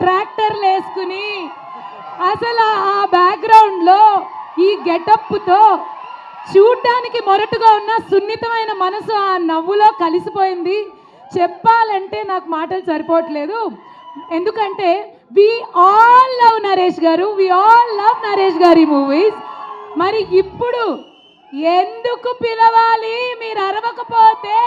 ట్రాక్టర్లు వేసుకుని అసలు ఆ బ్యాక్గ్రౌండ్లో ఈ గెటప్తో చూడ్డానికి మొరటుగా ఉన్న సున్నితమైన మనసు ఆ నవ్వులో కలిసిపోయింది. చెప్పాలంటే నాకు మాటలు సరిపోవట్లేదు. ఎందుకంటే వి ఆల్ లవ్ నరేష్ గారు, వి ఆల్ లవ్ నరేష్ గారి మూవీస్. మరి ఇప్పుడు ఎందుకు పిలవాలి మీరు అరవకపోతే?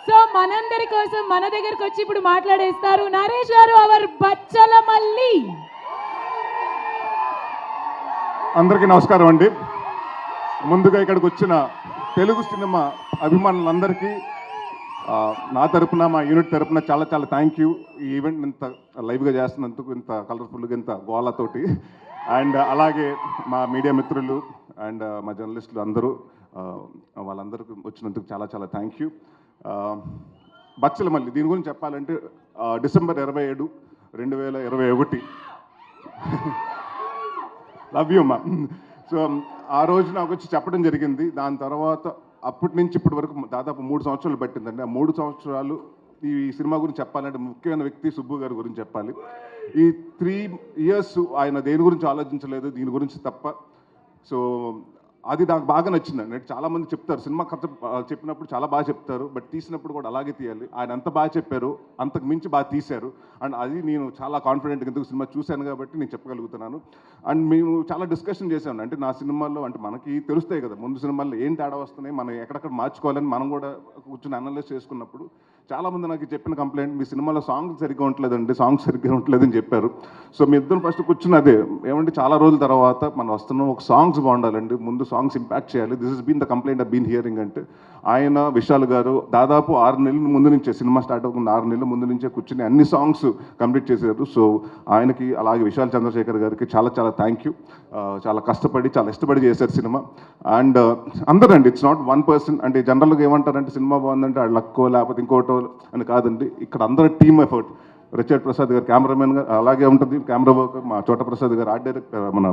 సో మనందరి కోసం మన దగ్గరకు వచ్చి ఇప్పుడు మాట్లాడేస్తారు నరేష్ గారు, అవర్ బచ్చల మల్లి. అందరికీ నమస్కారం అండి. ముందుగా ఇక్కడికి వచ్చిన తెలుగు సినిమా అభిమానులందరికీ నా తరపున, మా యూనిట్ తరపున చాలా చాలా థ్యాంక్ యూ. ఈ ఈవెంట్ ఇంత లైవ్గా చేస్తున్నందుకు, ఇంత కలర్ఫుల్గా, ఇంత గోళతోటి. అండ్ అలాగే మా మీడియా మిత్రులు అండ్ మా జర్నలిస్టులు అందరూ, వాళ్ళందరికీ వచ్చినందుకు చాలా చాలా థ్యాంక్ యూ. బచ్చల మల్లి దీని గురించి చెప్పాలంటే డిసెంబర్ 27, 2021 లవ్ యూ మా. సో ఆ రోజు నాకు వచ్చి చెప్పడం జరిగింది. దాని తర్వాత అప్పటి నుంచి ఇప్పటి వరకు దాదాపు 3 సంవత్సరాలు పట్టిందండి. ఆ 3 సంవత్సరాలు ఈ సినిమా గురించి చెప్పాలంటే ముఖ్యమైన వ్యక్తి సుబ్బు గారి గురించి చెప్పాలి. ఈ 3 years ఆయన దేని గురించి ఆలోచించలేదు, దీని గురించి తప్ప. సో అది నాకు బాగా నచ్చిందండి. చాలామంది చెప్తారు సినిమా కథ చెప్పినప్పుడు చాలా బాగా చెప్తారు, బట్ తీసినప్పుడు కూడా అలాగే తీయాలి. ఆయన ఎంత బాగా చెప్పారు, అంతకు మించి బాగా తీశారు. అండ్ అది నేను చాలా కాన్ఫిడెంట్గా ఎందుకు సినిమా చూశాను కాబట్టి నేను చెప్పగలుగుతున్నాను. అండ్ మేము చాలా డిస్కషన్ చేశాను. అంటే నా సినిమాల్లో అంటే మనకి తెలుస్తాయి కదా ముందు సినిమాల్లో ఏం తేడా వస్తున్నాయి, మనం ఎక్కడెక్కడ మార్చుకోవాలని మనం కూడా కూర్చొని అనలైజ్ చేసుకున్నప్పుడు చాలామంది నాకు చెప్పిన కంప్లైంట్, మీ సినిమాలో సాంగ్స్ సరిగ్గా ఉండలేదండి, సాంగ్స్ సరిగ్గా ఉండలేదని చెప్పారు. సో మీ ఇద్దరు ఫస్ట్ కూర్చుని అదే ఏమంటే చాలా రోజుల తర్వాత మనం వస్తున్నాం, ఒక సాంగ్స్ బాగుండాలండి, ముందు సాంగ్స్ ఇంపాక్ట్ చేయాలి. This is been the complaint of been hearing. అంటే ఆయన విశాల్ గారు దాదాపు 6 నెలల ముందు నుంచే, సినిమా స్టార్ట్ అవ్వకుండా 6 నెలల ముందు నుంచే కూర్చుని అన్ని సాంగ్స్ కంప్లీట్ చేశారు. సో ఆయనకి అలాగే విశాల్ చంద్రశేఖర్ గారికి చాలా చాలా థ్యాంక్ యూ. చాలా కష్టపడి చాలా ఇష్టపడి చేశారు సినిమా. అండ్ అందరండి, ఇట్స్ నాట్ వన్ పర్సన్. అంటే జనరల్గా ఏమంటారంటే సినిమా బాగుందంటే ఆ లక్కో లేకపోతే ఇంకోటో అని కాదండి. ఇక్కడ అందరూ టీమ్ ఎఫర్ట్. రిచర్డ్ ప్రసాద్ గారు కెమెరామెన్ గారు అలాగే ఉంటుంది, కెమెరా వర్క్. మా చోట ప్రసాద్ గారు ఆర్ట్ డైరెక్టర్, మన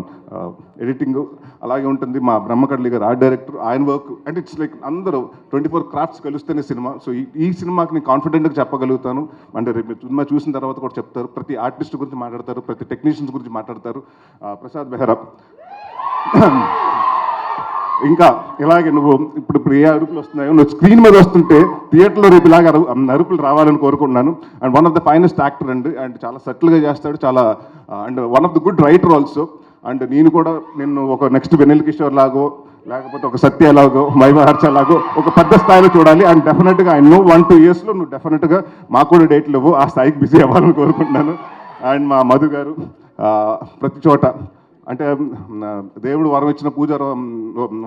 ఎడిటింగ్ అలాగే ఉంటుంది. మా బ్రహ్మకడ్లి గారు ఆర్ట్ డైరెక్టర్, ఆయన వర్క్. అంటే ఇట్స్ లైక్ అందరూ 24 క్రాఫ్ట్స్ కలిస్తేనే సినిమా. సో ఈ సినిమాకి నేను కాన్ఫిడెంట్గా చెప్పగలుగుతాను. అంటే రేపు సినిమా చూసిన తర్వాత కూడా చెప్తారు, ప్రతి ఆర్టిస్ట్ గురించి మాట్లాడతారు, ప్రతి టెక్నీషియన్స్ గురించి మాట్లాడతారు. ప్రసాద్ బెహ్రా ఇంకా ఇలాగే నువ్వు ఇప్పుడు ఏ అరుపులు వస్తున్నాయో, నువ్వు స్క్రీన్ మీద వస్తుంటే థియేటర్లో రేపు ఇలాగ అరుపులు రావాలని కోరుకుంటున్నాను. And one of the finest actor అండి. అండ్ చాలా సటిల్గా చేస్తాడు, చాలా and one of the good writer also. And నేను కూడా నిన్ను ఒక నెక్స్ట్ వెన్నెల కిషోర్ లాగో లేకపోతే ఒక సత్య లాగో మైమహర్ష లాగో ఒక పెద్ద స్థాయిలో చూడాలి. అండ్ డెఫినెట్గా ఐ నో 1-2 yearsలో నువ్వు డెఫినెట్గా మాకు కూడా డేట్లు ఇవ్వు, ఆ స్థాయికి బిజీ అవ్వాలని కోరుకుంటున్నాను. అండ్ మా మధు గారు ప్రతి చోట అంటే దేవుడు వరం ఇచ్చిన పూజ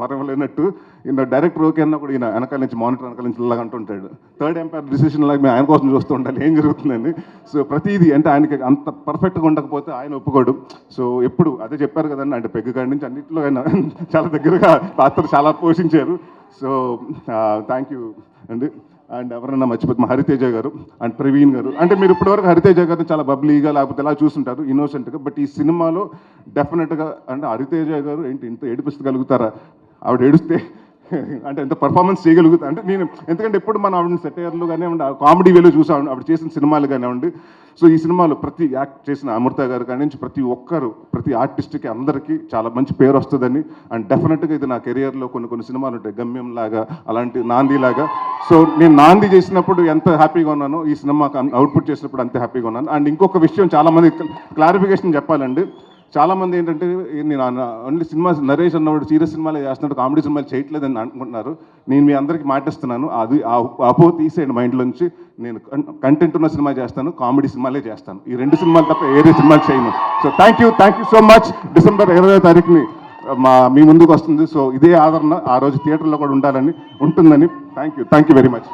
వరం లేనట్టు ఈయన డైరెక్టర్ ఓకే అన్నా కూడా ఈయన వెనకాల నుంచి మానిటర్ వెనకాల నుంచి ఇలాగ అంటుంటాడు. థర్డ్ ఎంపైర్ డిసిషన్ లాగా మేము ఆయన కోసం చూస్తూ ఉండాలి ఏం జరుగుతుందని. సో ప్రతిదీ అంటే ఆయనకి అంత పర్ఫెక్ట్గా ఉండకపోతే ఆయన ఒప్పుకోడు. సో ఎప్పుడు అదే చెప్పారు కదండి, అంటే పెగ్గు కాడి నుంచి అన్నింటిలో ఆయన చాలా దగ్గరగా పాత్ర చాలా పోషించారు. సో థ్యాంక్ యూ అండి. అండ్ ఎవరన్నా మర్చిపోతే మా హరితేజ గారు అండ్ ప్రవీణ్ గారు. అంటే మీరు ఇప్పటివరకు హరితేజ గారిని చాలా బబ్లీగా లేకపోతే ఎలా చూస్తుంటారు, ఇన్నోసెంట్గా. బట్ ఈ సినిమాలో డెఫినెట్గా అంటే హరితేజ గారు ఏంటి ఇంత ఏడిపిస్తగలుగుతారా, ఆవిడ ఏడిస్తే అంటే ఎంత పర్ఫార్మెన్స్ చేయగలుగుతా అంటే నేను, ఎందుకంటే ఎప్పుడు మనం ఆవిడ సెటైర్లు కానివ్వండి, కామెడీ వేలో చూసాం ఆవిడ చేసిన సినిమాలు కానివ్వండి. సో ఈ సినిమాలో ప్రతి యాక్ట్ చేసిన అమృత గారు కానీ నుంచి ప్రతి ఒక్కరు, ప్రతి ఆర్టిస్ట్కి అందరికీ చాలా మంచి పేరు వస్తుందని. అండ్ డెఫినెట్గా ఇది నా కెరియర్లో కొన్ని సినిమాలు ఉంటాయి, గమ్యం లాగా, అలాంటి నాంది లాగా. సో నేను నాంది చేసినప్పుడు ఎంత హ్యాపీగా ఉన్నానో ఈ సినిమాకి అవుట్పుట్ చేసినప్పుడు అంతే హ్యాపీగా ఉన్నాను. అండ్ ఇంకొక విషయం చాలామంది క్లారిఫికేషన్ చెప్పాలండి. చాలామంది ఏంటంటే నేను ఓన్లీ సినిమా నరేష్ అన్నవాడు సీరియస్ సినిమాలే చేస్తున్నాడు, కామెడీ సినిమాలు చేయట్లేదని అనుకుంటున్నారు. నేను మీ అందరికీ మాటిస్తున్నాను, అది అపో తీసేయండి మైండ్లోంచి. నేను కంటెంట్ ఉన్న సినిమా చేస్తాను, కామెడీ సినిమాలే చేస్తాను. ఈ 2 సినిమాలు తప్ప ఏదే సినిమాలు చేయను. So thank you so much. December 20వ తారీఖుని మీ ముందుకు వస్తుంది. సో ఇదే ఆదరణ ఆ రోజు థియేటర్లో కూడా ఉంటుందని. Thank you very much.